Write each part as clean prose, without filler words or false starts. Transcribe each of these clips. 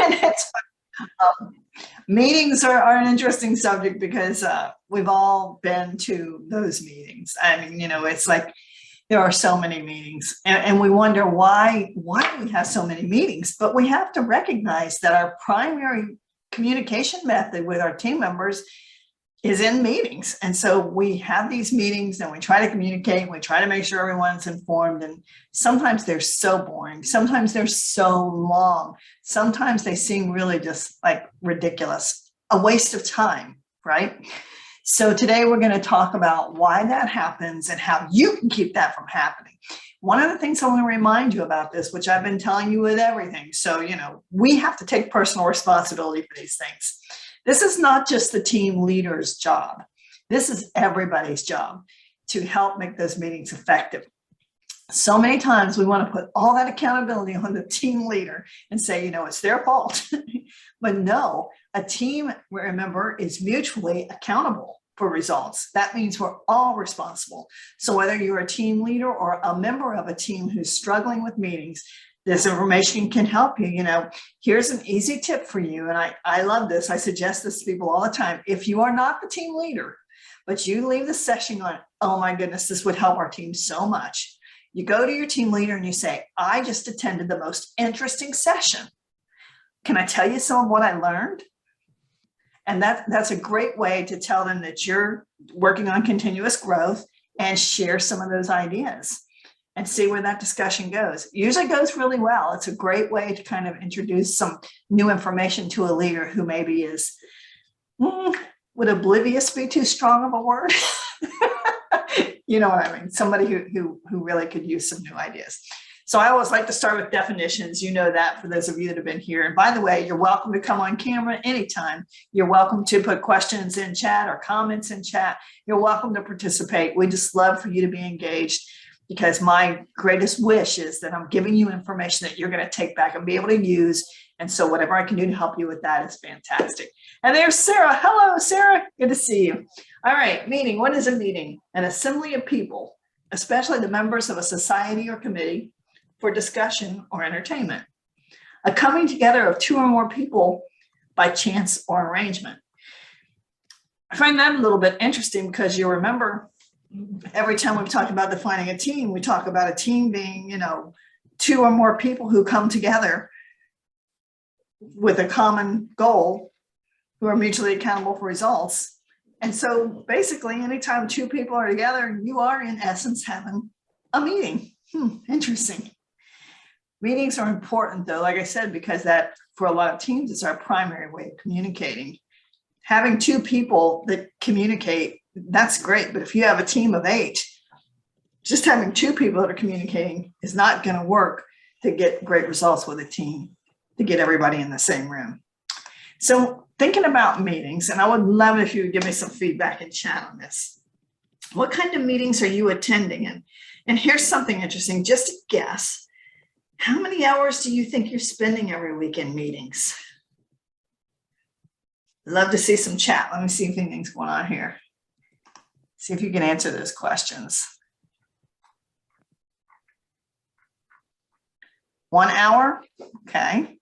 And it's meetings are an interesting subject because we've all been to those meetings. I mean, it's like there are so many meetings, and we wonder why we have so many meetings. But we have to recognize that our primary communication method with our team members is in meetings. And so we have these meetings and we try to communicate and we try to make sure everyone's informed. And sometimes they're so boring. Sometimes they're so long. Sometimes they seem really just like ridiculous, a waste of time, right? So today we're going to talk about why that happens and how you can keep that from happening. One of the things I want to remind you about this, which I've been telling you with everything. So, we have to take personal responsibility for these things. This is not just the team leader's job. This is everybody's job to help make those meetings effective. So many times we want to put all that accountability on the team leader and say, it's their fault. But no, a team, remember, is mutually accountable for results. That means we're all responsible. So whether you're a team leader or a member of a team who's struggling with meetings, this information can help you. Here's an easy tip for you. And I love this. I suggest this to people all the time. If you are not the team leader, but you leave the session on, oh my goodness, this would help our team so much. You go to your team leader and you say, I just attended the most interesting session. Can I tell you some of what I learned? And that's a great way to tell them that you're working on continuous growth and share some of those ideas and see where that discussion goes. Usually goes really well. It's a great way to kind of introduce some new information to a leader who maybe is, would oblivious be too strong of a word? You know what I mean? Somebody who really could use some new ideas. So I always like to start with definitions. You know that for those of you that have been here. And by the way, you're welcome to come on camera anytime. You're welcome to put questions in chat or comments in chat. You're welcome to participate. We just love for you to be engaged, because my greatest wish is that I'm giving you information that you're going to take back and be able to use. And so whatever I can do to help you with that is fantastic. And there's Sarah. Hello, Sarah. Good to see you. All right, meeting. What is a meeting? An assembly of people, especially the members of a society or committee, for discussion or entertainment. A coming together of two or more people by chance or arrangement. I find that a little bit interesting because you remember every time we've talked about defining a team, we talk about a team being, two or more people who come together with a common goal, who are mutually accountable for results. And so basically, anytime two people are together, you are in essence having a meeting. Interesting. Meetings are important though, like I said, because that for a lot of teams is our primary way of communicating. Having two people that communicate, that's great. But if you have a team of 8, just having 2 people that are communicating is not going to work to get great results with a team, to get everybody in the same room. So thinking about meetings, and I would love it if you would give me some feedback in chat on this. What kind of meetings are you attending? And here's something interesting, just to guess. How many hours do you think you're spending every week in meetings? Love to see some chat. Let me see if anything's going on here. See if you can answer those questions. 1 hour? Okay.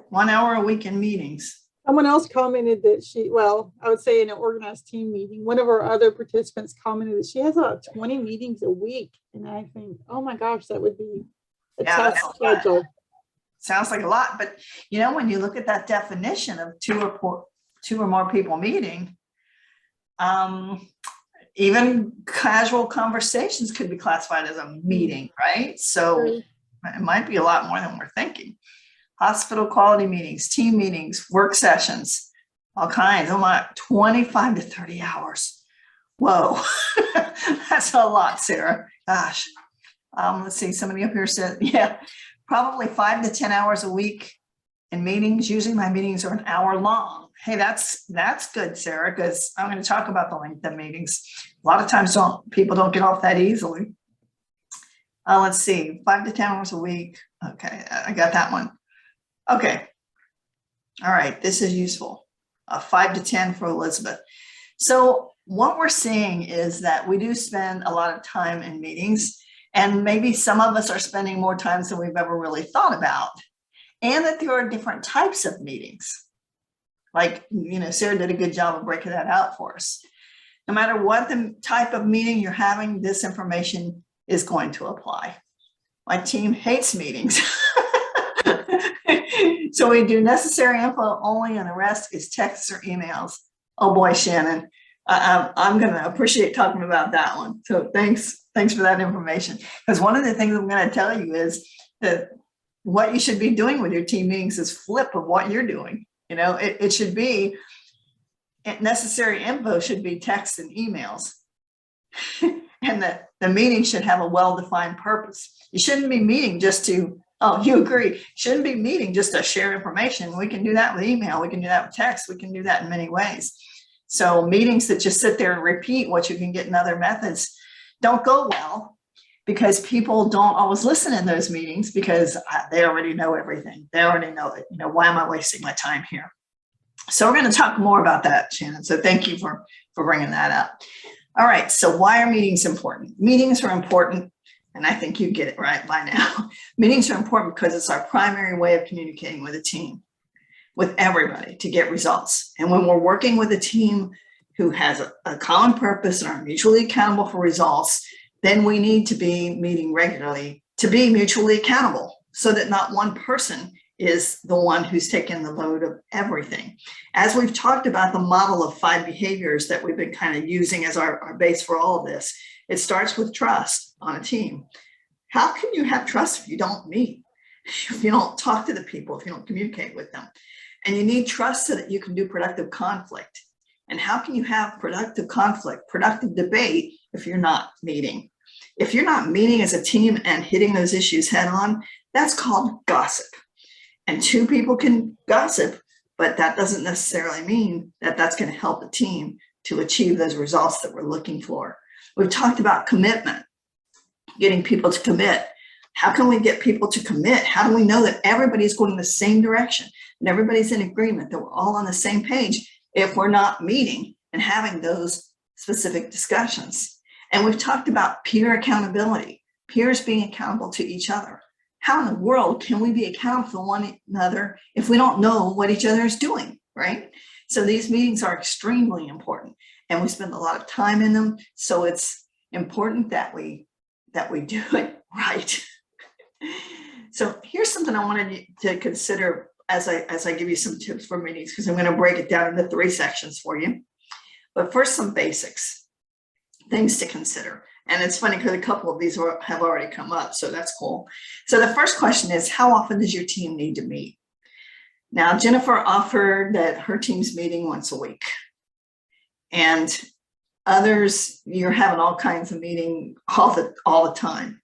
1 hour a week in meetings. Someone else commented that I would say in an organized team meeting, one of our other participants commented that she has about 20 meetings a week. And I think, oh my gosh, that would be a tough schedule. Sounds like a lot, but when you look at that definition of two or more people meeting, even casual conversations could be classified as a meeting, right? So it might be a lot more than we're thinking. Hospital quality meetings, team meetings, work sessions, all kinds. Oh my, 25 to 30 hours. Whoa, that's a lot, Sarah. Gosh. Let's see, somebody up here said, probably 5 to 10 hours a week in meetings. Usually my meetings are an hour long. Hey, that's good, Sarah, because I'm going to talk about the length of meetings. A lot of times people don't get off that easily. Let's see, 5 to 10 hours a week. Okay, I got that one. Okay. All right, this is useful. 5 to 10 for Elizabeth. So what we're seeing is that we do spend a lot of time in meetings, and maybe some of us are spending more time than we've ever really thought about. and that there are different types of meetings. Like, Sarah did a good job of breaking that out for us. No matter what the type of meeting you're having, this information is going to apply. My team hates meetings. So we do necessary info only, and the rest is texts or emails. Oh boy, Shannon, I'm going to appreciate talking about that one. So thanks for that information. Because one of the things I'm going to tell you is that what you should be doing with your team meetings is flip of what you're doing. It should be necessary info should be text and emails. And the meeting should have a well-defined purpose. You shouldn't be meeting just to, you agree, shouldn't be meeting just to share information. We can do that with email. We can do that with text. We can do that in many ways. So meetings that just sit there and repeat what you can get in other methods don't go well, because people don't always listen in those meetings because they already know everything. They already know it. Why am I wasting my time here? So we're going to talk more about that, Shannon. So thank you for bringing that up. All right. So why are meetings important? Meetings are important, and I think you get it right by now. Meetings are important because it's our primary way of communicating with a team, with everybody, to get results. And when we're working with a team who has a common purpose and are mutually accountable for results, then we need to be meeting regularly to be mutually accountable, so that not one person is the one who's taking the load of everything. As we've talked about the model of 5 behaviors that we've been kind of using as our base for all of this, it starts with trust on a team. How can you have trust if you don't meet, if you don't talk to the people, if you don't communicate with them? And you need trust so that you can do productive conflict. And how can you have productive conflict, productive debate, if you're not meeting? If you're not meeting as a team and hitting those issues head on, that's called gossip. And 2 people can gossip, but that doesn't necessarily mean that that's going to help the team to achieve those results that we're looking for. We've talked about commitment, getting people to commit. How can we get people to commit? How do we know that everybody's going the same direction and everybody's in agreement, that we're all on the same page, if we're not meeting and having those specific discussions? And we've talked about peer accountability, peers being accountable to each other. How in the world can we be accountable for one another if we don't know what each other is doing, right? So these meetings are extremely important, and we spend a lot of time in them. So it's important that we do it right. So here's something I wanted you to consider as I give you some tips for meetings, because I'm going to break it down into 3 sections for you. But first, some basics, things to consider. And it's funny because a couple of these have already come up, so that's cool. So the first question is, how often does your team need to meet? Now, Jennifer offered that her team's meeting once a week. And others, you're having all kinds of meeting all the time.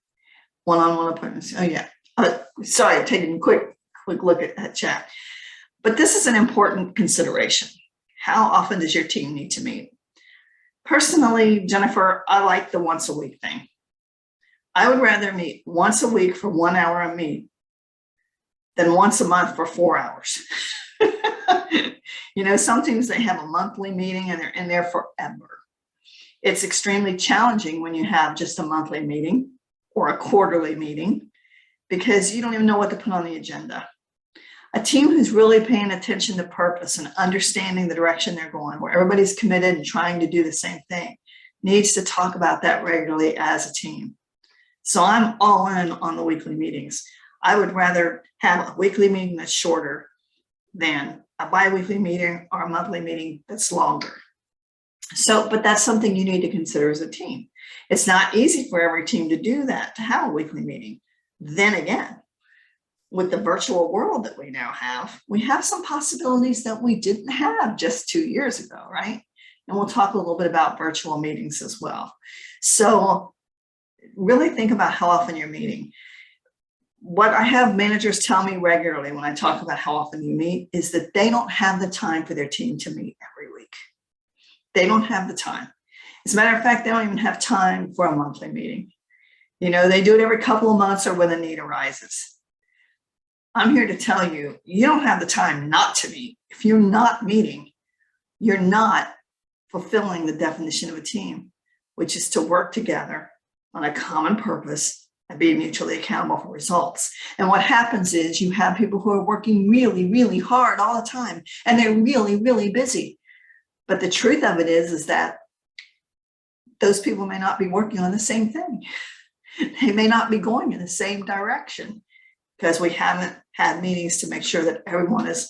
One-on-one appointments. Oh, yeah. Sorry, taking a quick look at that chat. But this is an important consideration. How often does your team need to meet? Personally, Jennifer, I like the once a week thing. I would rather meet once a week for 1 hour a meet than once a month for 4 hours. Some teams, they have a monthly meeting and they're in there forever. It's extremely challenging when you have just a monthly meeting or a quarterly meeting, because you don't even know what to put on the agenda. A team who's really paying attention to purpose and understanding the direction they're going, where everybody's committed and trying to do the same thing, needs to talk about that regularly as a team. So I'm all in on the weekly meetings. I would rather have a weekly meeting that's shorter than a bi-weekly meeting or a monthly meeting that's longer. So, but that's something you need to consider as a team. It's not easy for every team to do that, to have a weekly meeting. Then again, with the virtual world that we now have, we have some possibilities that we didn't have just 2 years ago, right? And we'll talk a little bit about virtual meetings as well. So really think about how often you're meeting. What I have managers tell me regularly when I talk about how often you meet is that they don't have the time for their team to meet every week. They don't have the time. As a matter of fact, they don't even have time for a monthly meeting. They do it every couple of months or when the need arises. I'm here to tell you, you don't have the time not to meet. If you're not meeting, you're not fulfilling the definition of a team, which is to work together on a common purpose and be mutually accountable for results. And what happens is you have people who are working really, really hard all the time, and they're really, really busy. But the truth of it is that those people may not be working on the same thing. They may not be going in the same direction because we haven't had meetings to make sure that everyone is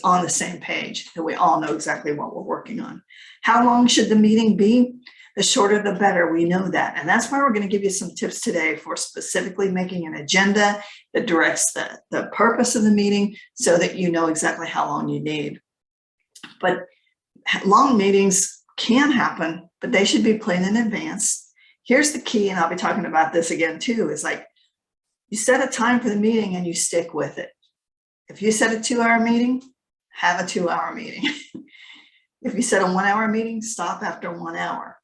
on the same page, that we all know exactly what we're working on. How long should the meeting be? The shorter, the better. We know that. And that's why we're going to give you some tips today for specifically making an agenda that directs the purpose of the meeting so that you know exactly how long you need. But long meetings can happen, but they should be planned in advance. Here's the key, and I'll be talking about this again too, is like you set a time for the meeting and you stick with it. If you set a 2-hour meeting, have a 2-hour meeting. If you set a 1-hour meeting, stop after 1 hour.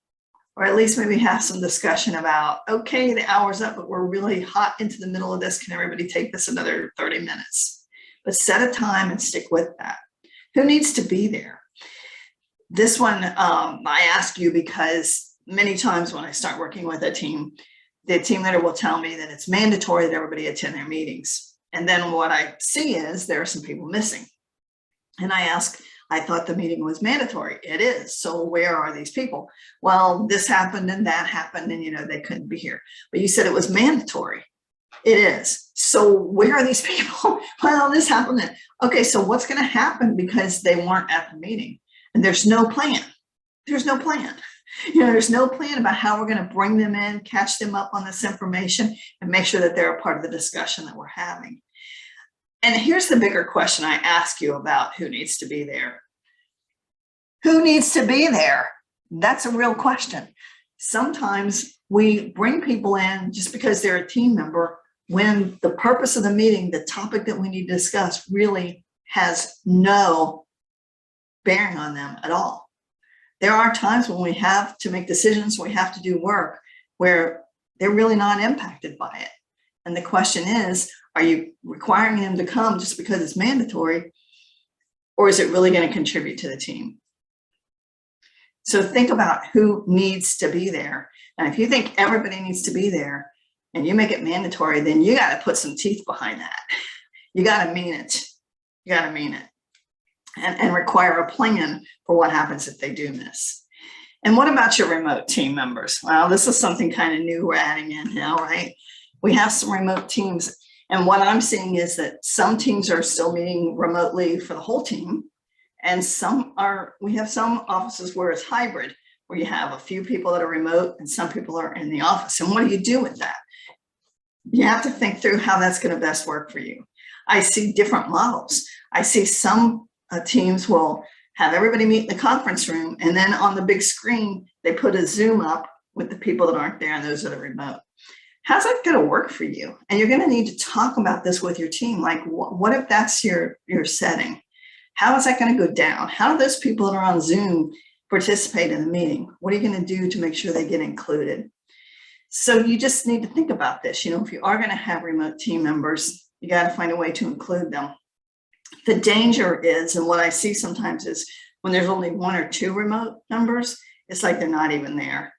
Or at least maybe have some discussion about, okay, the hour's up, but we're really hot into the middle of this. Can everybody take this another 30 minutes? But set a time and stick with that. Who needs to be there? This one, I ask you because many times when I start working with a team, the team leader will tell me that it's mandatory that everybody attend their meetings. And then what I see is there are some people missing. And I ask, I thought the meeting was mandatory. It is. So where are these people? Well, this happened and that happened and, they couldn't be here. But you said it was mandatory. It is. So where are these people? Well, this happened. Okay, so what's going to happen because they weren't at the meeting? And there's no plan. There's no plan. There's no plan about how we're going to bring them in, catch them up on this information, and make sure that they're a part of the discussion that we're having. And here's the bigger question I ask you about who needs to be there. Who needs to be there? That's a real question. Sometimes we bring people in just because they're a team member when the purpose of the meeting, the topic that we need to discuss, really has no bearing on them at all. There are times when we have to make decisions, we have to do work where they're really not impacted by it. And the question is, are you requiring them to come just because it's mandatory, or is it really going to contribute to the team? So think about who needs to be there. And if you think everybody needs to be there and you make it mandatory, then you got to put some teeth behind that. You got to mean it. You got to mean it. And require a plan for what happens if they do miss. And what about your remote team members? Well, this is something kind of new we're adding in now, right? We have some remote teams. And what I'm seeing is that some teams are still meeting remotely for the whole team. And we have some offices where it's hybrid, where you have a few people that are remote and some people are in the office. And what do you do with that? You have to think through how that's going to best work for you. I see different models. I see some teams will have everybody meet in the conference room, and then on the big screen, they put a Zoom up with the people that aren't there and those that are remote. How's that going to work for you? And you're going to need to talk about this with your team. Like, what if that's your setting? How is that going to go down? How do those people that are on Zoom participate in the meeting? What are you going to do to make sure they get included? So you just need to think about this. If you are going to have remote team members, you got to find a way to include them. The danger is, and what I see sometimes is when there's only 1 or 2 remote members, it's like they're not even there.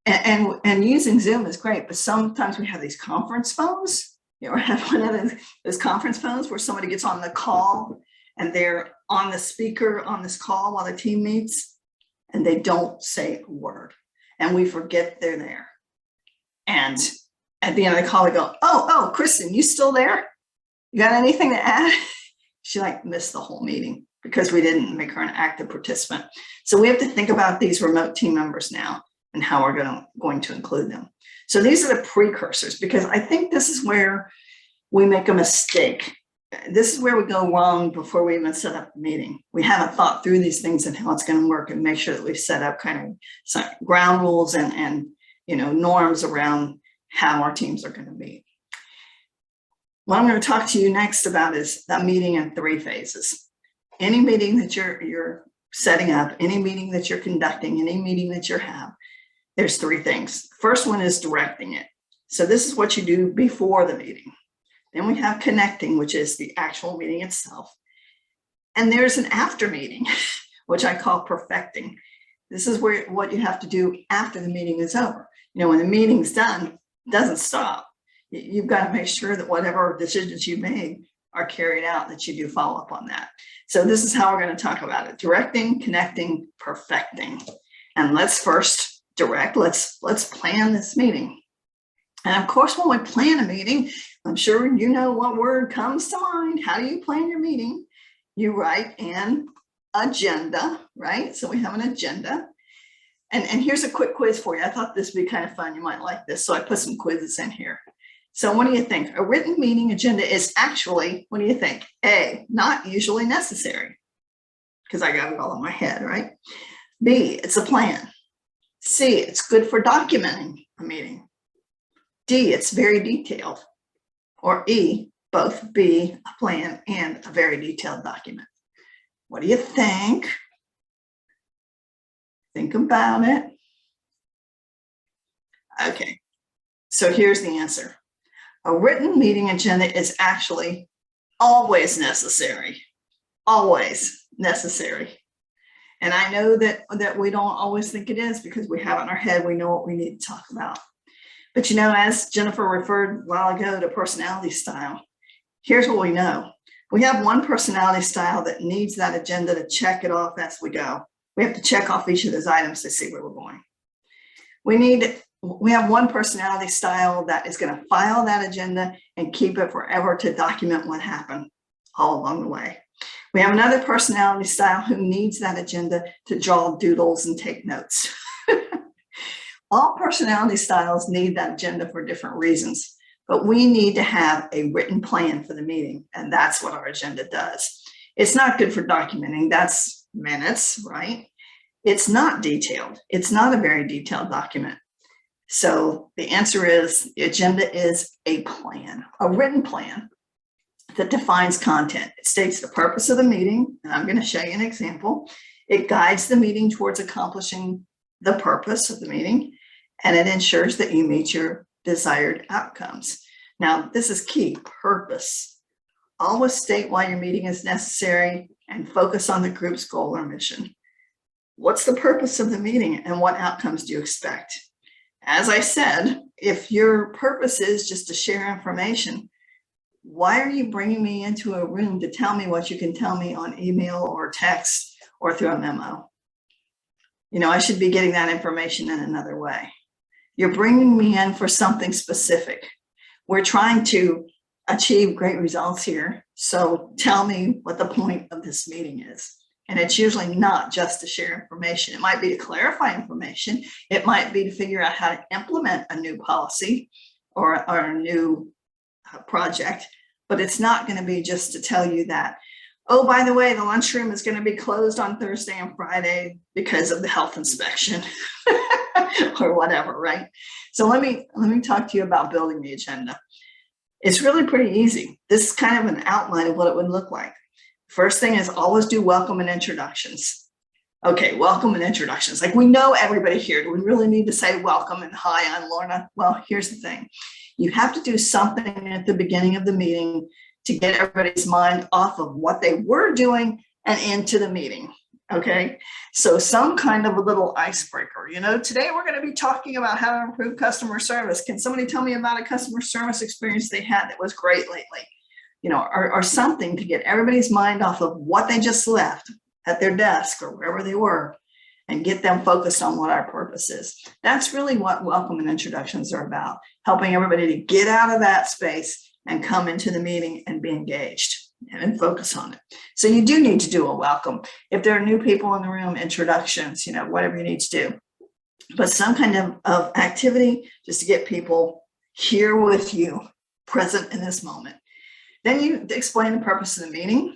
And using Zoom is great, but sometimes we have these conference phones. You ever have one of those conference phones where somebody gets on the call and they're on the speaker on this call while the team meets and they don't say a word and we forget they're there. And at the end of the call, we go, oh, Kristen, you still there? You got anything to add? She missed the whole meeting because we didn't make her an active participant. So we have to think about these remote team members now and how we're going to include them. So these are the precursors, because I think this is where we make a mistake. This is where we go wrong before we even set up the meeting. We haven't thought through these things and how it's going to work and make sure that we've set up kind of some ground rules and norms around how our teams are going to meet. What I'm going to talk to you next about is that meeting in 3 phases. Any meeting that you're setting up, any meeting that you're conducting, any meeting that you have, there's 3 things. First one is directing it. So this is what you do before the meeting. Then we have connecting, which is the actual meeting itself. And there's an after meeting, which I call perfecting. This is what you have to do after the meeting is over. When the meeting's done, It doesn't stop. You've got to make sure that whatever decisions you made are carried out, that you do follow up on that. So this is how we're going to talk about it: directing, connecting, perfecting. And let's first direct. Let's plan this meeting. And of course, when we plan a meeting, I'm sure you know what word comes to mind. How do you plan your meeting? You write an agenda, right? So we have an agenda. And here's a quick quiz for you. I thought this would be kind of fun. You might like this. So I put some quizzes in here. So what do you think? A written meeting agenda is actually, what do you think? A, not usually necessary, because I got it all in my head, right? B, it's a plan. C, it's good for documenting a meeting. D, it's very detailed. Or E, both B, a plan, and a very detailed document. What do you think? Think about it. Okay, so here's the answer. A written meeting agenda is actually always necessary. Always necessary. And I know that we don't always think it is, because we have it in our head, we know what we need to talk about. But you know, as Jennifer referred a while ago to personality style, here's what we know. We have one personality style that needs that agenda to check it off as we go. We have to check off each of those items to see where we're going. We have one personality style that is going to file that agenda and keep it forever to document what happened all along the way. We have another personality style who needs that agenda to draw doodles and take notes. All personality styles need that agenda for different reasons, but we need to have a written plan for the meeting, and that's what our agenda does. It's not good for documenting. That's minutes, right? It's not detailed. It's not a very detailed document. So the answer is, the agenda is a plan, a written plan that defines content. It states the purpose of the meeting, and I'm going to show you an example. It guides the meeting towards accomplishing the purpose of the meeting, and it ensures that you meet your desired outcomes. Now, this is key: purpose. Always state why your meeting is necessary and focus on the group's goal or mission. What's the purpose of the meeting, and what outcomes do you expect? As I said, if your purpose is just to share information, why are you bringing me into a room to tell me what you can tell me on email or text or through a memo? You know, I should be getting that information in another way. You're bringing me in for something specific. We're trying to achieve great results here. So tell me what the point of this meeting is. And it's usually not just to share information. It might be to clarify information. It might be to figure out how to implement a new policy or a new project, but it's not going to be just to tell you that, oh, by the way, the lunchroom is going to be closed on Thursday and Friday because of the health inspection or whatever, right? So let me talk to you about building the agenda. It's really pretty easy. This is kind of an outline of what it would look like. First thing is, always do welcome and introductions. Okay, welcome and introductions. Like, we know everybody here. Do we really need to say welcome and hi, I'm Lorna? Well, here's the thing. You have to do something at the beginning of the meeting to get everybody's mind off of what they were doing and into the meeting. Okay, so some kind of a little icebreaker. You know, today we're going to be talking about how to improve customer service. Can somebody tell me about a customer service experience they had that was great lately? You know, or something to get everybody's mind off of what they just left at their desk or wherever they were, and get them focused on what our purpose is. That's really what welcome and introductions are about, helping everybody to get out of that space and come into the meeting and be engaged and focus on it. So you do need to do a welcome. If there are new people in the room, introductions, you know, whatever you need to do. But some kind of activity just to get people here with you, present in this moment. Then you explain the purpose of the meeting.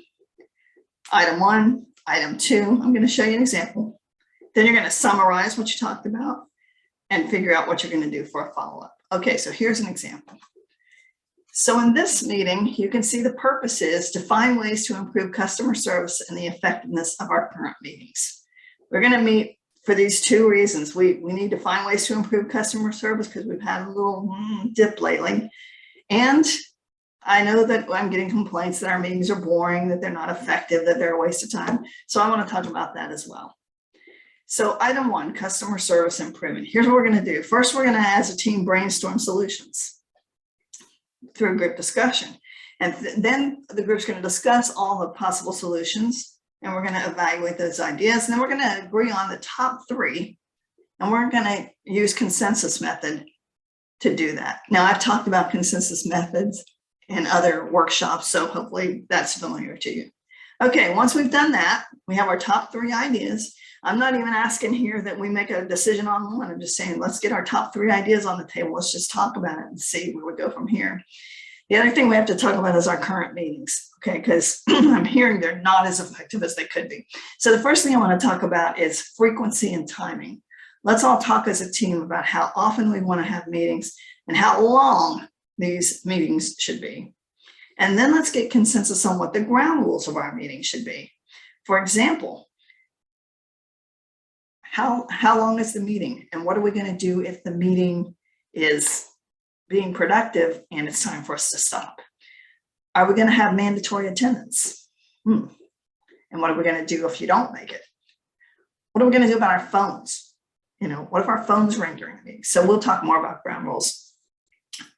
Item 1, item 2, I'm going to show you an example. Then you're going to summarize what you talked about and figure out what you're going to do for a follow-up. Okay, so here's an example. So in this meeting, you can see the purpose is to find ways to improve customer service and the effectiveness of our current meetings. We're going to meet for these 2 reasons. We need to find ways to improve customer service because we've had a little dip lately. And I know that I'm getting complaints that our meetings are boring, that they're not effective, that they're a waste of time. So I want to talk about that as well. So item 1, customer service improvement. Here's what we're going to do. First, we're going to, as a team, brainstorm solutions through a group discussion. And then the group's going to discuss all the possible solutions, and we're going to evaluate those ideas. And then we're going to agree on the top 3, and we're going to use consensus method to do that. Now, I've talked about consensus methods in other workshops, so hopefully that's familiar to you. Okay, once we've done that, we have our top 3 ideas. I'm not even asking here that we make a decision on one. I'm just saying, let's get our top 3 ideas on the table. Let's just talk about it and see where we go from here. The other thing we have to talk about is our current meetings, okay? Because I'm hearing they're not as effective as they could be. So the first thing I want to talk about is frequency and timing. Let's all talk as a team about how often we want to have meetings and how long these meetings should be. And then let's get consensus on what the ground rules of our meeting should be. For example, how long is the meeting? And what are we going to do if the meeting is being productive and it's time for us to stop? Are we going to have mandatory attendance? And what are we going to do if you don't make it? What are we going to do about our phones? You know, what if our phones ring during the meeting? So we'll talk more about ground rules.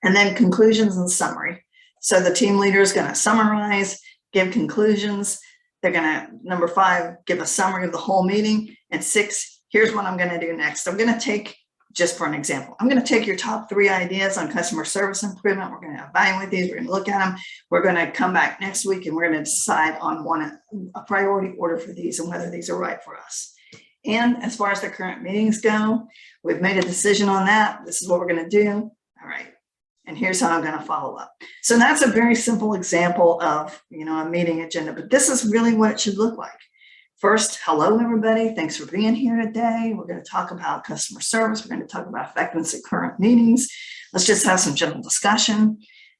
And then conclusions and summary. So the team leader is going to summarize, give conclusions. They're going to, number 5, give a summary of the whole meeting. And 6, here's what I'm going to do next. I'm going to take, just for an example, I'm going to take your top 3 ideas on customer service improvement. We're going to evaluate these. We're going to look at them. We're going to come back next week and we're going to decide on a priority order for these and whether these are right for us. And as far as the current meetings go, we've made a decision on that. This is what we're going to do. All right. And here's how I'm going to follow up. So that's a very simple example of, a meeting agenda, but this is really what it should look like. First, hello, everybody. Thanks for being here today. We're going to talk about customer service. We're going to talk about effectiveness of current meetings. Let's just have some general discussion.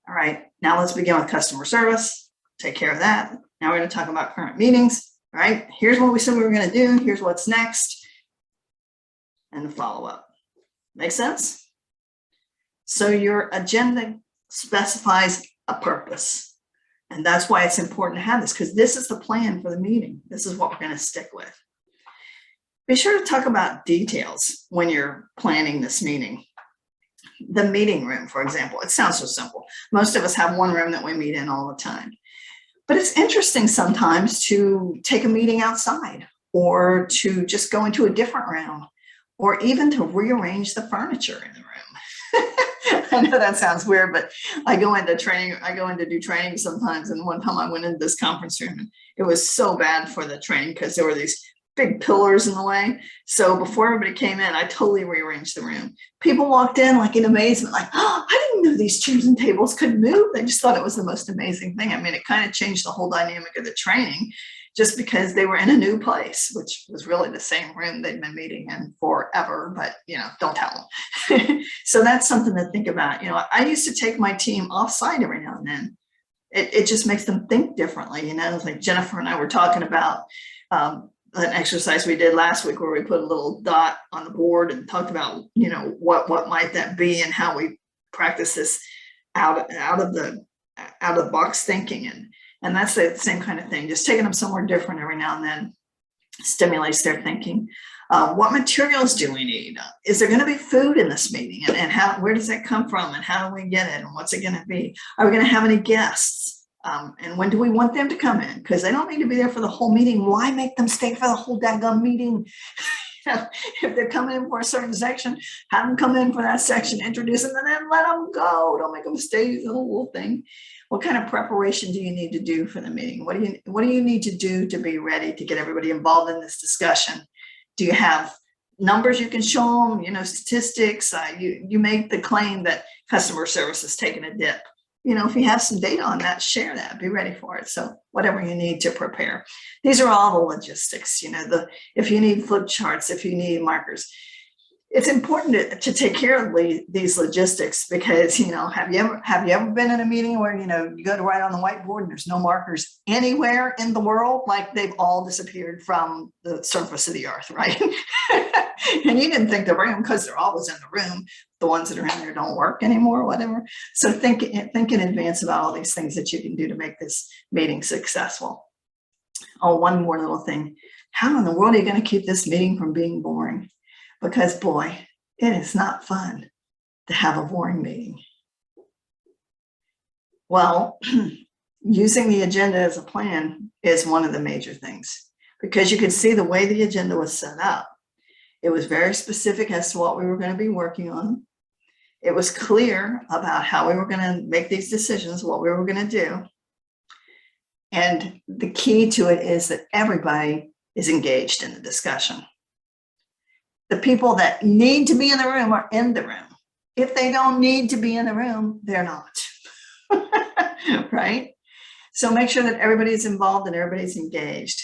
All right. Now let's begin with customer service. Take care of that. Now we're going to talk about current meetings. All right. Here's what we said we were going to do. Here's what's next. And the follow-up. Make sense? So your agenda specifies a purpose. And that's why it's important to have this, because this is the plan for the meeting. This is what we're going to stick with. Be sure to talk about details when you're planning this meeting. The meeting room, for example, it sounds so simple. Most of us have one room that we meet in all the time. But it's interesting sometimes to take a meeting outside or to just go into a different room or even to rearrange the furniture in the room. I know that sounds weird, but I go into do training sometimes. And one time I went into this conference room and it was so bad for the training because there were these big pillars in the way. So before everybody came in, I totally rearranged the room. People walked in like in amazement, like, oh, I didn't know these chairs and tables could move. They just thought it was the most amazing thing. I mean, it kind of changed the whole dynamic of the training just because they were in a new place, which was really the same room they'd been meeting in forever, but don't tell them. So that's something to think about. I used to take my team offsite every now and then. It just makes them think differently. Like Jennifer and I were talking about an exercise we did last week where we put a little dot on the board and talked about, what might that be and how we practice this out of the box thinking. And that's the same kind of thing. Just taking them somewhere different every now and then stimulates their thinking. What materials do we need? Is there going to be food in this meeting? And where does that come from? And how do we get it? And what's it going to be? Are we going to have any guests? And when do we want them to come in? Because they don't need to be there for the whole meeting. Why make them stay for the whole daggone meeting? If they're coming in for a certain section, have them come in for that section, introduce them, and then let them go. Don't make them stay the whole thing. What kind of preparation do you need to do for the meeting? What do you need to do to be ready to get everybody involved in this discussion? Do you have numbers you can show them, statistics? You make the claim that customer service is taking a dip. If you have some data on that, share that, be ready for it. So whatever you need to prepare. These are all the logistics, if you need flip charts, if you need markers. It's important to take care of these logistics because, have you ever been in a meeting where, you go to write on the whiteboard and there's no markers anywhere in the world, like they've all disappeared from the surface of the earth, right? And you didn't think to bring them because they're always in the room. The ones that are in there don't work anymore, whatever. So think in advance about all these things that you can do to make this meeting successful. Oh, one more little thing. How in the world are you going to keep this meeting from being boring? Because boy, it is not fun to have a boring meeting. Well, using the agenda as a plan is one of the major things, because you can see the way the agenda was set up. It was very specific as to what we were going to be working on. It was clear about how we were going to make these decisions, what we were going to do. And the key to it is that everybody is engaged in the discussion. The people that need to be in the room are in the room. If they don't need to be in the room, they're not. Right? So make sure that everybody's involved and everybody's engaged,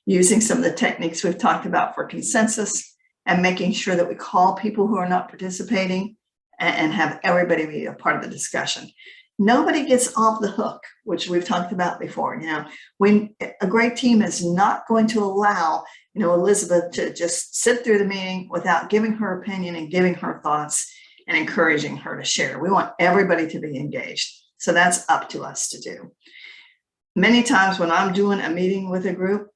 using some of the techniques we've talked about for consensus, and making sure that we call people who are not participating and have everybody be a part of the discussion. Nobody gets off the hook, which we've talked about before. You know, when a great team is not going to allow, you know, Elizabeth to just sit through the meeting without giving her opinion and giving her thoughts and encouraging her to share. We want everybody to be engaged. So that's up to us to do. Many times when I'm doing a meeting with a group,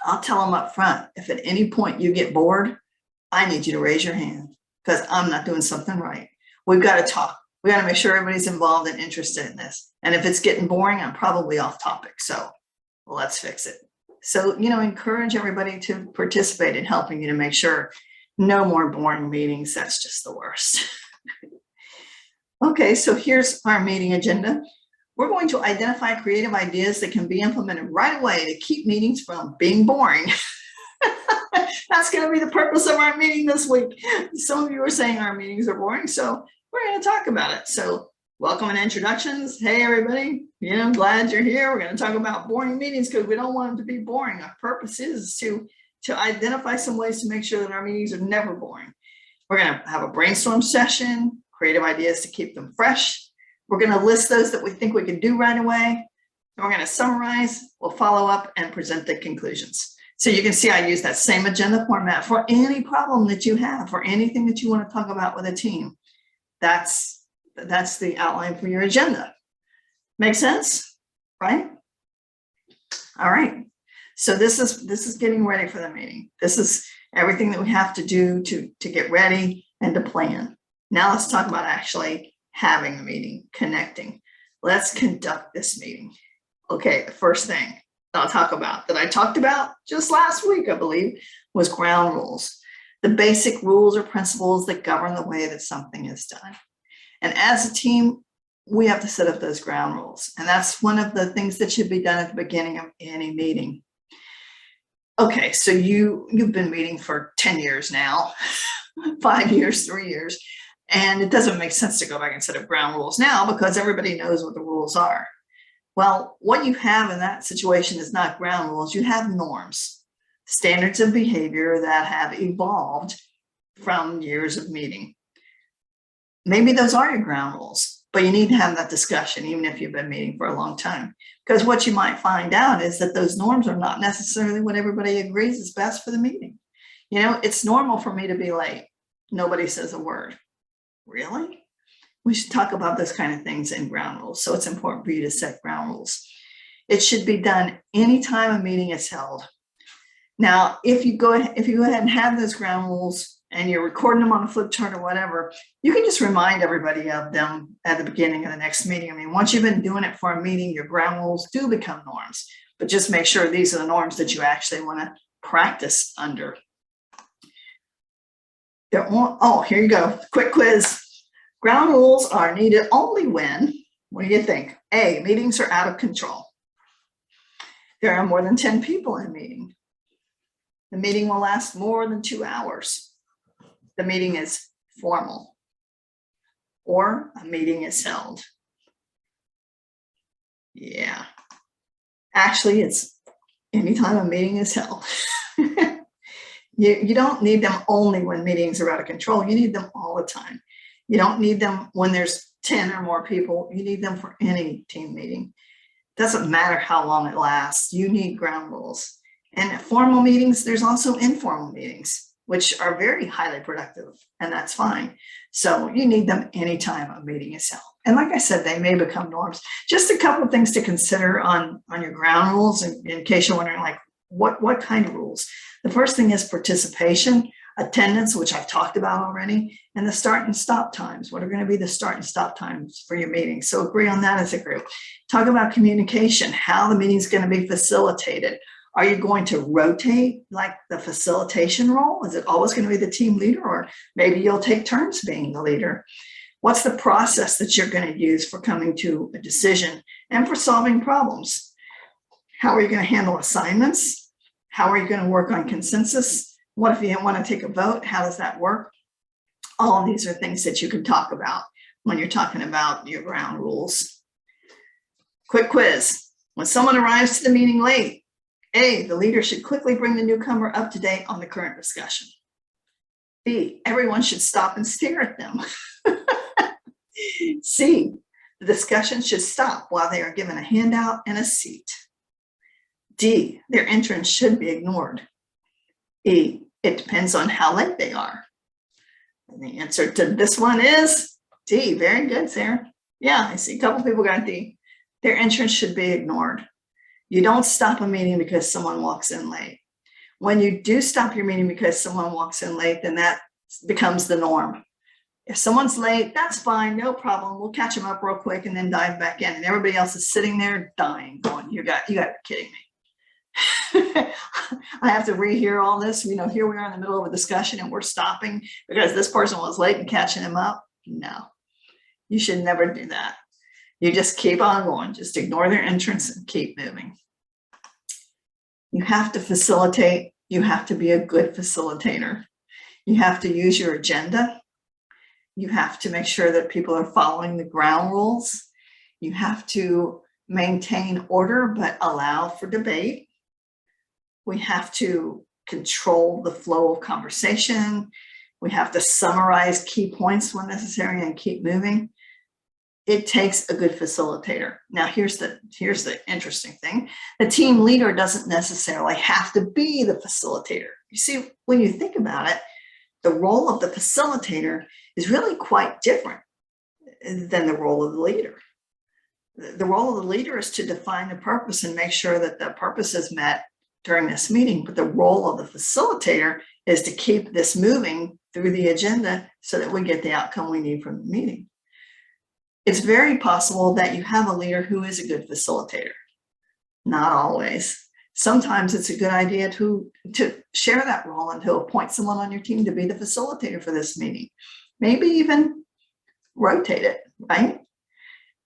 I'll tell them up front, if at any point you get bored, I need you to raise your hand because I'm not doing something right. We've got to talk. We got to make sure everybody's involved and interested in this. And if it's getting boring, I'm probably off topic. So let's fix it. So, you know, encourage everybody to participate in helping you to make sure no more boring meetings. That's just the worst. Okay, so here's our meeting agenda. We're going to identify creative ideas that can be implemented right away to keep meetings from being boring. That's going to be the purpose of our meeting this week. Some of you are saying our meetings are boring, so we're going to talk about it. So welcome and introductions. Hey, everybody. You know, glad you're here. We're going to talk about boring meetings because we don't want them to be boring. Our purpose is to identify some ways to make sure that our meetings are never boring. We're going to have a brainstorm session, creative ideas to keep them fresh. We're going to list those that we think we can do right away. And we're going to summarize, we'll follow up and present the conclusions. So you can see I use that same agenda format for any problem that you have, for anything that you want to talk about with a team. That's the outline for your agenda. Make sense? Right? All right. So this is getting ready for the meeting. This is everything that we have to do to get ready and to plan. Now let's talk about actually having a meeting, connecting. Let's conduct this meeting. Okay, the first thing I'll talk about that I talked about just last week, I believe, was ground rules. The basic rules or principles that govern the way that something is done. And as a team, we have to set up those ground rules. And that's one of the things that should be done at the beginning of any meeting. Okay, so you've been meeting for 10 years now, 5 years, 3 years. And it doesn't make sense to go back and set up ground rules now because everybody knows what the rules are. Well, what you have in that situation is not ground rules. You have norms, standards of behavior that have evolved from years of meeting. Maybe those are your ground rules, but you need to have that discussion, even if you've been meeting for a long time. Because what you might find out is that those norms are not necessarily what everybody agrees is best for the meeting. You know, it's normal for me to be late. Nobody says a word. Really? We should talk about those kind of things in ground rules. So it's important for you to set ground rules. It should be done anytime a meeting is held. Now, if you go ahead and have those ground rules and you're recording them on a flip chart or whatever, you can just remind everybody of them at the beginning of the next meeting. I mean, once you've been doing it for a meeting, your ground rules do become norms, but just make sure these are the norms that you actually want to practice under. Oh, here you go. Quick quiz. Ground rules are needed only when, what do you think? A, meetings are out of control. There are more than 10 people in a meeting. The meeting will last more than 2 hours. The meeting is formal. Or a meeting is held. Yeah. Actually, it's anytime a meeting is held. You don't need them only when meetings are out of control. You need them all the time. You don't need them when there's 10 or more people. You need them for any team meeting. It doesn't matter how long it lasts. You need ground rules. And at formal meetings, there's also informal meetings, which are very highly productive, and that's fine. So you need them anytime a meeting is held. And like I said, they may become norms. Just a couple of things to consider on your ground rules in case you're wondering, like, what kind of rules? The first thing is participation, attendance, which I've talked about already, and the start and stop times. What are going to be the start and stop times for your meeting? So agree on that as a group. Talk about communication, how the meeting is going to be facilitated. Are you going to rotate like the facilitation role? Is it always going to be the team leader, or maybe you'll take turns being the leader? What's the process that you're going to use for coming to a decision and for solving problems? How are you going to handle assignments? How are you going to work on consensus? What if you want to take a vote? How does that work? All of these are things that you can talk about when you're talking about your ground rules. Quick quiz. When someone arrives to the meeting late, A, the leader should quickly bring the newcomer up to date on the current discussion. B, everyone should stop and stare at them. C, the discussion should stop while they are given a handout and a seat. D, their entrance should be ignored. E, it depends on how late they are. And the answer to this one is D. Very good, Sarah. Yeah, I see a couple people got D. Their entrance should be ignored. You don't stop a meeting because someone walks in late. When you do stop your meeting because someone walks in late, then that becomes the norm. If someone's late, that's fine, no problem. We'll catch them up real quick and then dive back in. And everybody else is sitting there dying, going, you got to be kidding me. I have to rehear all this. You know, here we are in the middle of a discussion and we're stopping because this person was late and catching him up. No, you should never do that. You just keep on going. Just ignore their entrance and keep moving. You have to facilitate. You have to be a good facilitator. You have to use your agenda. You have to make sure that people are following the ground rules. You have to maintain order, but allow for debate. We have to control the flow of conversation. We have to summarize key points when necessary and keep moving. It takes a good facilitator. Now, here's the interesting thing. The team leader doesn't necessarily have to be the facilitator. You see, when you think about it, the role of the facilitator is really quite different than the role of the leader. The role of the leader is to define the purpose and make sure that the purpose is met during this meeting, but the role of the facilitator is to keep this moving through the agenda so that we get the outcome we need from the meeting. It's very possible that you have a leader who is a good facilitator. Not always. Sometimes it's a good idea to share that role and to appoint someone on your team to be the facilitator for this meeting. Maybe even rotate it, right?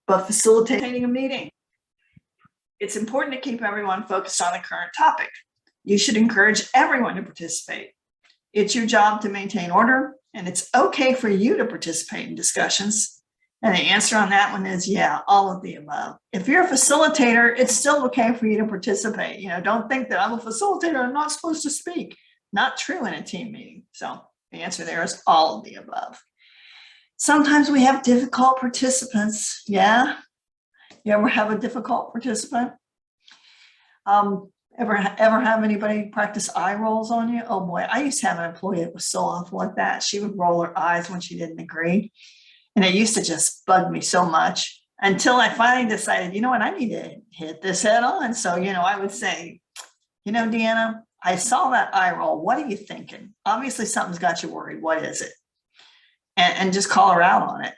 But facilitating a meeting, it's important to keep everyone focused on the current topic. You should encourage everyone to participate. It's your job to maintain order, and it's okay for you to participate in discussions. And the answer on that one is, yeah, all of the above. If you're a facilitator, it's still okay for you to participate. You know, don't think that I'm a facilitator, I'm not supposed to speak. Not true in a team meeting. So the answer there is all of the above. Sometimes we have difficult participants. Yeah. You ever have a difficult participant? Ever have anybody practice eye rolls on you? Oh boy, I used to have an employee that was so awful like that. She would roll her eyes when she didn't agree. And it used to just bug me so much until I finally decided, you know what, I need to hit this head on. So, you know, I would say, you know, Deanna, I saw that eye roll. What are you thinking? Obviously something's got you worried. What is it? And just call her out on it.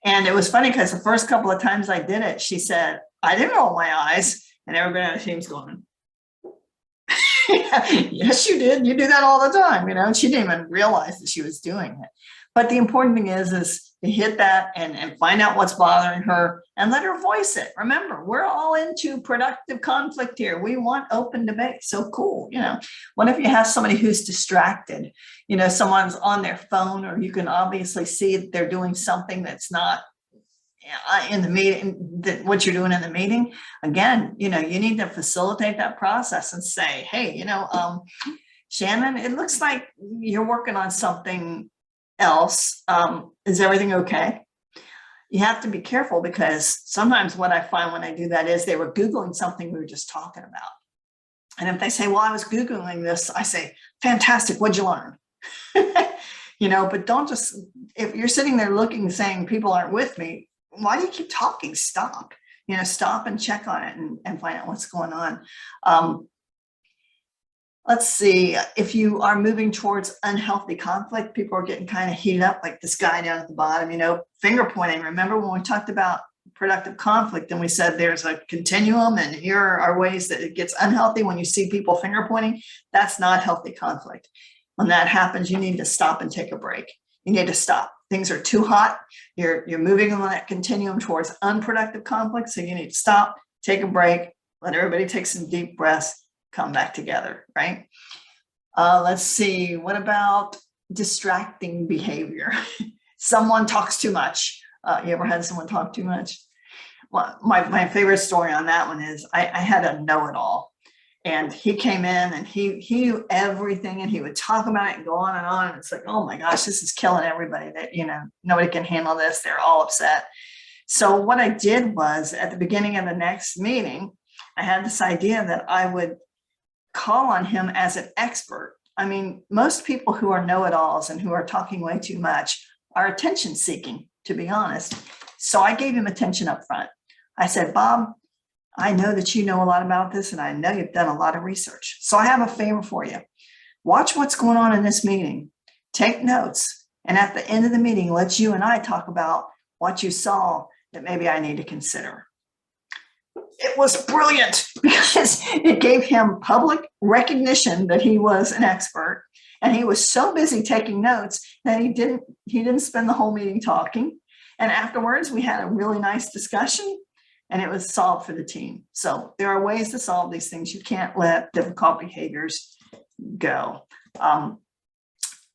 And it was funny because the first couple of times I did it, she said, I didn't roll my eyes. And everybody on the team's going, yes, you did. You do that all the time, you know, and she didn't even realize that she was doing it. But the important thing is to hit that and find out what's bothering her and let her voice it. Remember, we're all into productive conflict here. We want open debate. So cool. You know, what if you have somebody who's distracted? You know, someone's on their phone, or you can obviously see that they're doing something that's not in the meeting, what you're doing in the meeting. Again, you know, you need to facilitate that process and say, hey, you know, Shannon, it looks like you're working on something else. Is everything okay? You have to be careful, because sometimes what I find when I do that is they were Googling something we were just talking about. And if they say, well, I was Googling this, I say, fantastic, what'd you learn? You know, but don't just, if you're sitting there looking, saying people aren't with me, why do you keep talking? Stop, stop and check on it and find out what's going on. Let's see, if you are moving towards unhealthy conflict, people are getting kind of heated up, like this guy down at the bottom, finger pointing. Remember when we talked about productive conflict and we said there's a continuum and here are ways that it gets unhealthy when you see people finger pointing? That's not healthy conflict. When that happens, you need to stop and take a break. You need to stop. Things are too hot. You're moving on that continuum towards unproductive conflict. So you need to stop, take a break, let everybody take some deep breaths, come back together, right? Let's see, what about distracting behavior? Someone talks too much. You ever had someone talk too much? Well, my favorite story on that one is I had a know-it-all, and he came in and he knew everything, and he would talk about it and go on and on. And it's like, oh my gosh, this is killing everybody. That nobody can handle this. They're all upset. So what I did was at the beginning of the next meeting, I had this idea that I would call on him as an expert. I mean, most people who are know-it-alls and who are talking way too much are attention seeking, to be honest. So I gave him attention up front. I said, Bob, I know that you know a lot about this, and I know you've done a lot of research. So I have a favor for you. Watch what's going on in this meeting. Take notes. And at the end of the meeting, let you and I talk about what you saw that maybe I need to consider. It was brilliant because it gave him public recognition that he was an expert, and he was so busy taking notes that he didn't spend the whole meeting talking. And afterwards, we had a really nice discussion, and it was solved for the team. So there are ways to solve these things. You can't let difficult behaviors go.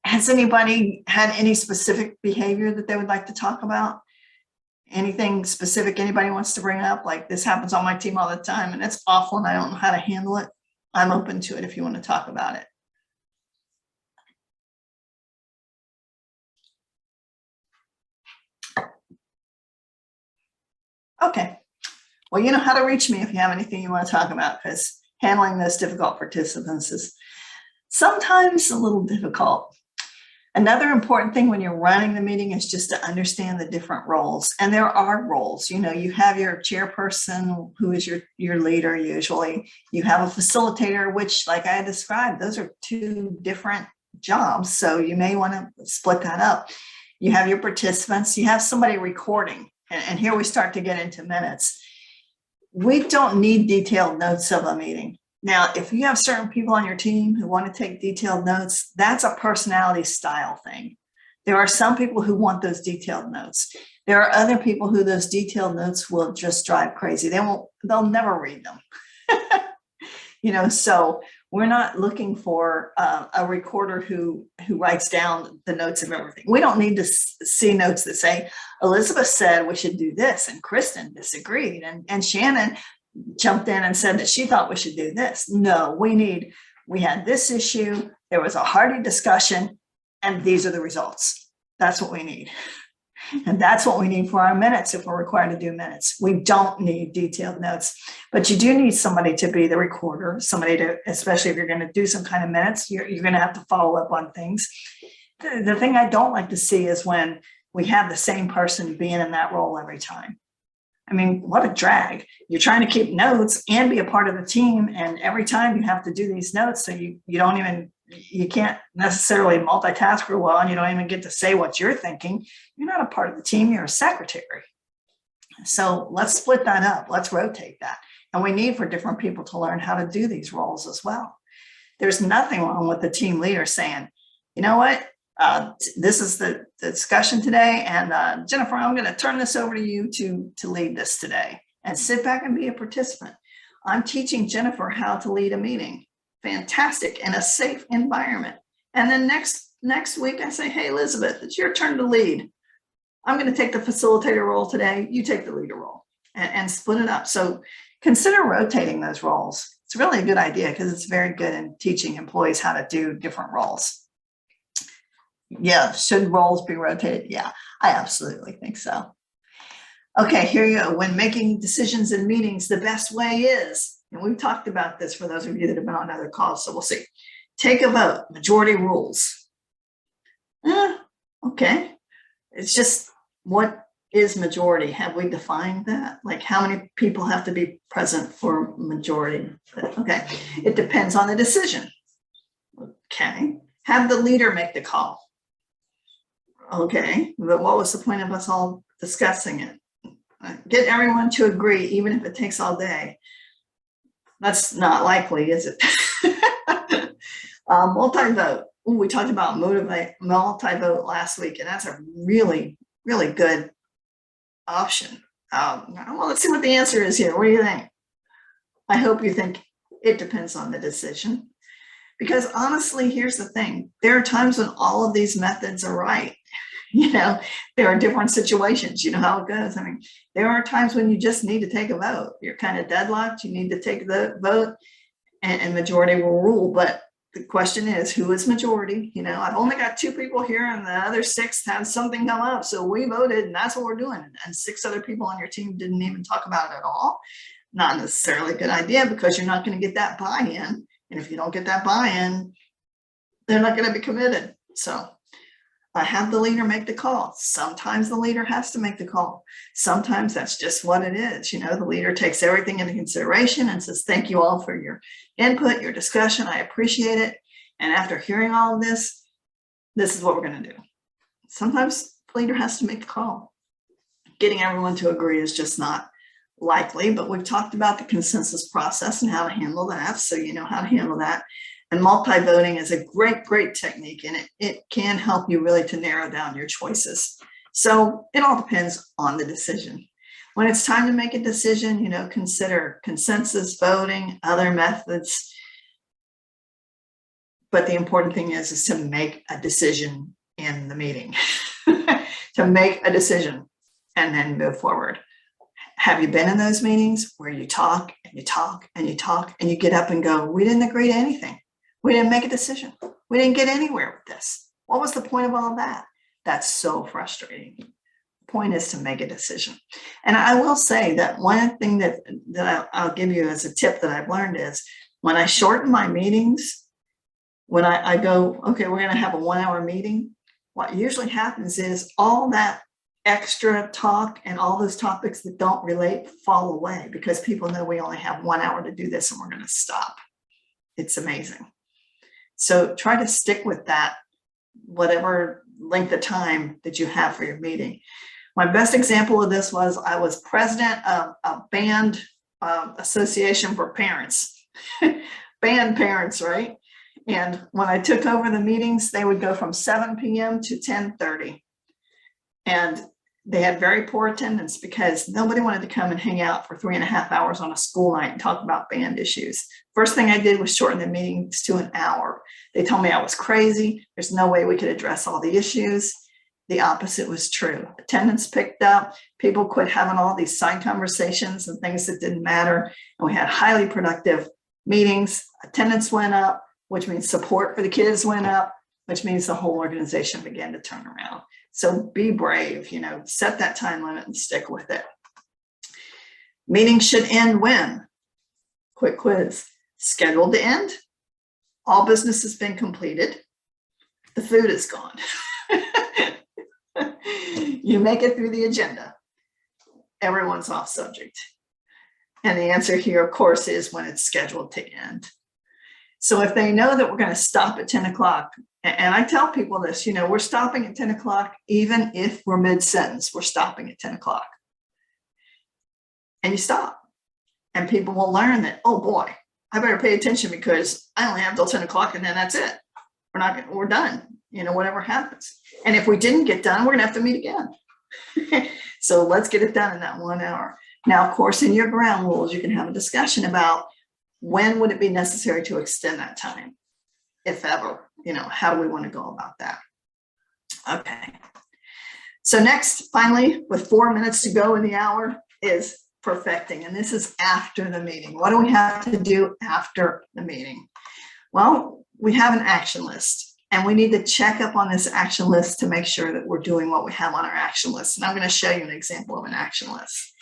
Has anybody had any specific behavior that they would like to talk about? Anything specific anybody wants to bring up? Like, this happens on my team all the time and it's awful and I don't know how to handle it. I'm open to it if you want to talk about it. Okay. Well, you know how to reach me if you have anything you want to talk about, because handling those difficult participants is sometimes a little difficult. Another important thing when you're running the meeting is just to understand the different roles. And there are roles. You have your chairperson, who is your leader usually. You have a facilitator, which, like I described, those are two different jobs. So you may want to split that up. You have your participants. You have somebody recording. And here we start to get into minutes. We don't need detailed notes of a meeting. Now, if you have certain people on your team who want to take detailed notes, that's a personality style thing. There are some people who want those detailed notes. There are other people who those detailed notes will just drive crazy. They'll never read them. So we're not looking for a recorder who writes down the notes of everything. We don't need to see notes that say, Elizabeth said we should do this, and Kristen disagreed, and Shannon jumped in and said that she thought we should do this. No, we had this issue, there was a hearty discussion, and these are the results. That's what we need. And that's what we need for our minutes if we're required to do minutes. We don't need detailed notes, but you do need somebody to be the recorder, somebody to, especially if you're going to do some kind of minutes, you're going to have to follow up on things. The thing I don't like to see is when we have the same person being in that role every time. I mean, what a drag. You're trying to keep notes and be a part of the team. And every time you have to do these notes, so you can't necessarily multitask real well, and you don't even get to say what you're thinking. You're not a part of the team, you're a secretary. So let's split that up. Let's rotate that. And we need for different people to learn how to do these roles as well. There's nothing wrong with the team leader saying, you know what? This is the discussion today, and Jennifer, I'm going to turn this over to you to lead this today, and sit back and be a participant. I'm teaching Jennifer how to lead a meeting. Fantastic, in a safe environment. And then next week I say, hey, Elizabeth, it's your turn to lead. I'm going to take the facilitator role today. You take the leader role, and split it up. So consider rotating those roles. It's really a good idea because it's very good in teaching employees how to do different roles. Yeah, should roles be rotated? Yeah, I absolutely think so. Okay, here you go. When making decisions in meetings, the best way is, and we've talked about this for those of you that have been on other calls, so we'll see. Take a vote, majority rules. Okay, it's just what is majority? Have we defined that? Like how many people have to be present for majority? Okay, it depends on the decision. Okay, have the leader make the call. Okay, but what was the point of us all discussing it? Get everyone to agree, even if it takes all day. That's not likely, is it? Multi-vote. Ooh, we talked about multi-vote last week, and that's a really, really good option. Well, let's see what the answer is here. What do you think? I hope you think it depends on the decision. Because honestly, here's the thing. There are times when all of these methods are right. You know, there are different situations. You know how it goes. I mean, there are times when you just need to take a vote. You're kind of deadlocked. You need to take the vote and majority will rule. But the question is, who is majority? You know, I've only got 2 people here and the other 6 had something come up. So we voted and that's what we're doing. And 6 other people on your team didn't even talk about it at all. Not necessarily a good idea because you're not going to get that buy-in. And if you don't get that buy-in, they're not going to be committed. So I have the leader make the call. Sometimes the leader has to make the call. Sometimes that's just what it is. You know, the leader takes everything into consideration and says, thank you all for your input, your discussion. I appreciate it. And after hearing all of this, this is what we're going to do. Sometimes the leader has to make the call. Getting everyone to agree is just not likely, but we've talked about the consensus process and how to handle that. So you know how to handle that. And multi-voting is a great, great technique, and it can help you really to narrow down your choices. So it all depends on the decision. When it's time to make a decision, you know, consider consensus voting, other methods. But the important thing is to make a decision in the meeting, to make a decision and then move forward. Have you been in those meetings where you talk and you talk and you talk and you get up and go, we didn't agree to anything. We didn't make a decision. We didn't get anywhere with this. What was the point of all of that? That's so frustrating. The point is to make a decision. And I will say that one thing that I'll give you as a tip that I've learned is when I shorten my meetings, when I go, okay, we're going to have a 1-hour meeting, what usually happens is all that extra talk and all those topics that don't relate fall away because people know we only have 1 hour to do this and we're going to stop. It's amazing. So try to stick with that, whatever length of time that you have for your meeting. My best example of this was I was president of a band association for parents, band parents, right? And when I took over the meetings, they would go from 7 p.m. to 10:30. And they had very poor attendance because nobody wanted to come and hang out for 3.5 hours on a school night and talk about band issues. First thing I did was shorten the meetings to an hour. They told me I was crazy. There's no way we could address all the issues. The opposite was true. Attendance picked up. People quit having all these side conversations and things that didn't matter. And we had highly productive meetings. Attendance went up, which means support for the kids went up, which means the whole organization began to turn around. So be brave, you know, set that time limit and stick with it. Meetings should end when? Quick quiz. Scheduled to end. All business has been completed. The food is gone. You make it through the agenda. Everyone's off subject. And the answer here, of course, is when it's scheduled to end. So if they know that we're going to stop at 10 o'clock, and I tell people this, you know, we're stopping at 10 o'clock, even if we're mid-sentence, we're stopping at 10 o'clock. And you stop. And people will learn that, oh boy, I better pay attention because I only have till 10 o'clock and then that's it. We're done, you know, whatever happens. And if we didn't get done, we're going to have to meet again. So let's get it done in that 1 hour. Now, of course, in your ground rules, you can have a discussion about when would it be necessary to extend that time, if ever, you know, how do we want to go about that? Okay. So next, finally, with 4 minutes to go in the hour is perfecting. And this is after the meeting. What do we have to do after the meeting? Well, we have an action list and we need to check up on this action list to make sure that we're doing what we have on our action list. And I'm going to show you an example of an action list.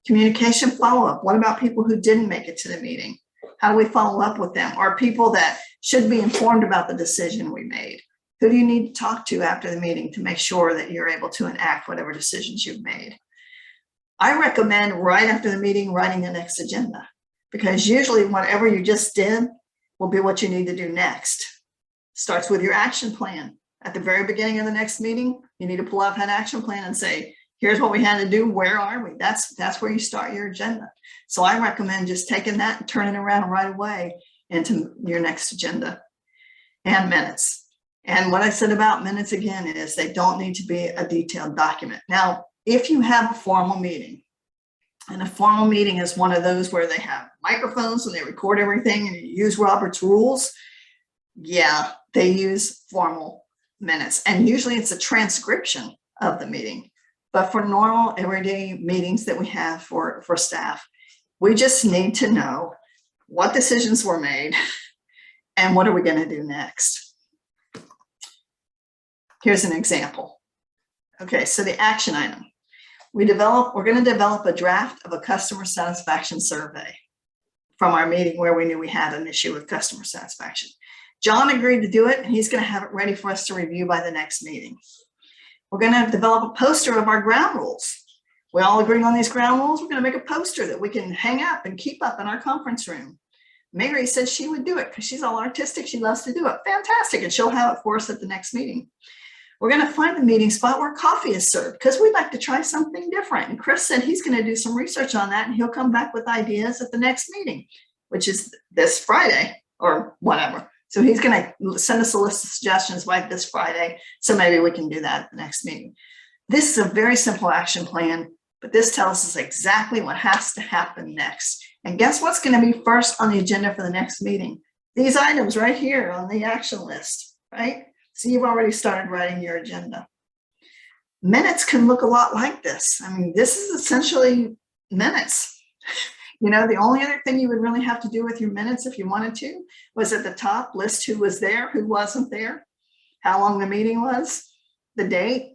Communication follow-up. What about people who didn't make it to the meeting? How do we follow up with them? Or people that should be informed about the decision we made? Who do you need to talk to after the meeting to make sure that you're able to enact whatever decisions you've made? I recommend right after the meeting writing the next agenda, because usually whatever you just did will be what you need to do next. Starts with your action plan. At the very beginning of the next meeting, you need to pull up an action plan and say, here's what we had to do. Where are we? That's where you start your agenda. So I recommend just taking that and turning it around right away into your next agenda. And minutes. And what I said about minutes again is they don't need to be a detailed document. Now, if you have a formal meeting, and a formal meeting is one of those where they have microphones and they record everything and you use Robert's rules, yeah, they use formal minutes. And usually it's a transcription of the meeting. But for normal everyday meetings that we have for staff, we just need to know what decisions were made and what are we going to do next. Here's an example. Okay, so the action item. We're going to develop a draft of a customer satisfaction survey from our meeting where we knew we had an issue with customer satisfaction. John agreed to do it, and he's going to have it ready for us to review by the next meeting. We're going to develop a poster of our ground rules. We all agree on these ground rules. We're going to make a poster that we can hang up and keep up in our conference room. Mary said she would do it because she's all artistic. She loves to do it. Fantastic. And she'll have it for us at the next meeting. We're going to find the meeting spot where coffee is served because we'd like to try something different. And Chris said he's going to do some research on that and he'll come back with ideas at the next meeting, which is this Friday or whatever. So he's going to send us a list of suggestions by this Friday. So maybe we can do that at the next meeting. This is a very simple action plan, but this tells us exactly what has to happen next. And guess what's going to be first on the agenda for the next meeting? These items right here on the action list, right? So you've already started writing your agenda. Minutes can look a lot like this. I mean, this is essentially minutes. You know, the only other thing you would really have to do with your minutes if you wanted to was at the top, list who was there, who wasn't there, how long the meeting was, the date.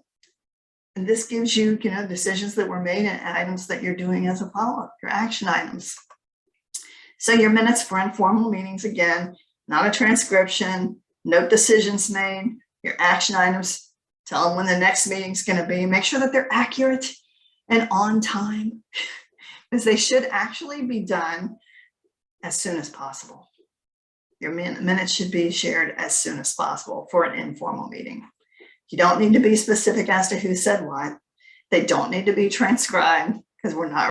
And this gives you, you know, decisions that were made and items that you're doing as a follow-up, your action items. So your minutes for informal meetings, again, not a transcription, note decisions made, your action items, tell them when the next meeting's going to be, make sure that they're accurate and on time, because they should actually be done as soon as possible. Your minutes should be shared as soon as possible for an informal meeting. You don't need to be specific as to who said what. They don't need to be transcribed because we're not